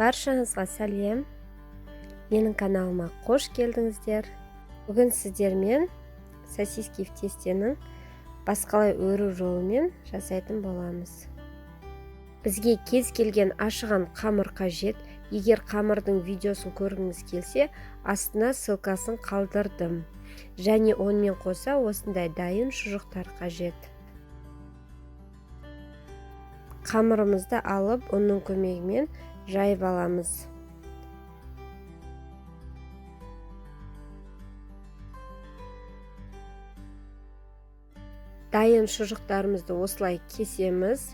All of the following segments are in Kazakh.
Баршаңызға сәлем. Менің каналыма қош келдіңіздер. Бүгін сіздермен сосиски в тестенің басқалай өру жолымен жасайтын боламыз. Бізге кез келген ашыған қамыр қажет. Егер қамырдың видеосын көргіңіз келсе, астына ссылкасын қалдырдым. Және онымен қоса осындай дайын шұжықтар қажет. Қамырымызды алып, оның көмегімен жайып аламыз. Дайын шұжықтарымызды осылай кесеміз.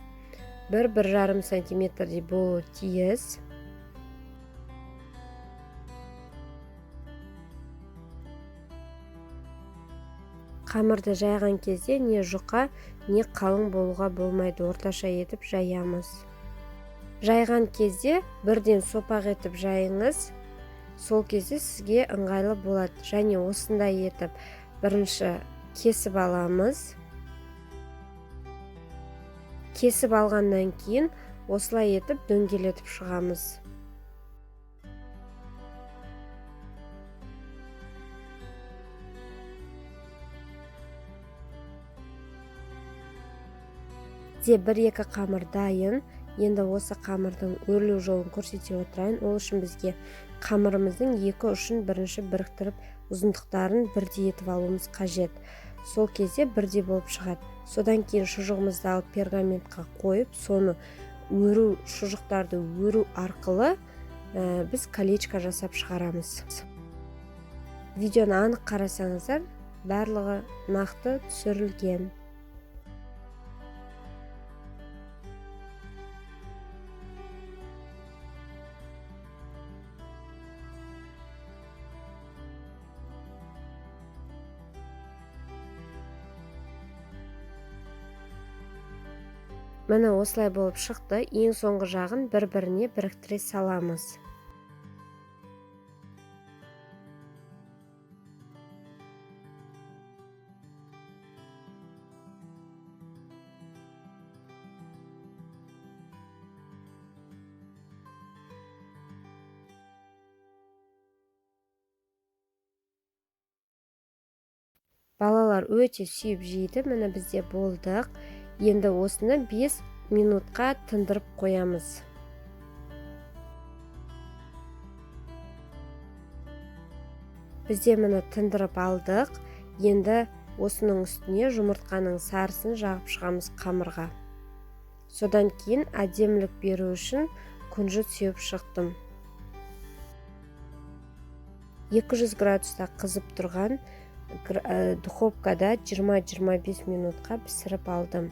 1-1,5 сантиметрдей болуы тиіс. Қамырды жайған кезде не жұқа, не қалың болуға болмайды, орташа етіп жаямыз. Жайған кезде бірден сопақ етіп жайыңыз, сол кезде сізге ыңғайлы болады. Және осындай етіп бірінші кесіп аламыз. Кесіп алғаннан кейін осылай етіп дөңгелетіп шығамыз. Де 1-2 қамыр дайын. Енді осы қамырдың өрілу жолын көрсете отырайын. Ол үшін бізге қамырымыздың екі ұшын бірінші біріктіріп, ұзындықтарын бірдей етіп алуымыз қажет. Сол кезде бірдей болып шығады. Содан кейін шұжығымызды алып пергаментқа қойып, соны шұжықтарды өру арқылы біз колечко жасап шығарамыз. Видеоны анық қарасаңыздар, барлығы нақты түсірілген. Міне осылай болып шықты. Ең соңғы жағын бір-біріне біріктіре саламыз. Балалар өте сүйіп жейді. Міне бізде болдық. Енді осыны 5 минутқа тындырып қоямыз. Бізде міне тындырып алдық. Енді осының үстіне жұмыртқаның сарысын жағып шығамыз қамырға. Содан кейін әдемілік беру үшін күнжіт сеуіп шықтым. 200 градуста қызып тұрған духовкада 20-25 минутқа пісіріп алдым.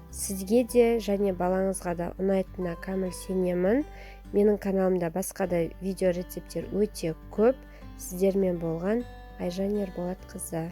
Сізге де және балаңызға да ұнайтынына кәміл сенемін. Менің каналымда басқа да видео рецептер өте көп. Сіздермен болған Айжан Ерболатқызы.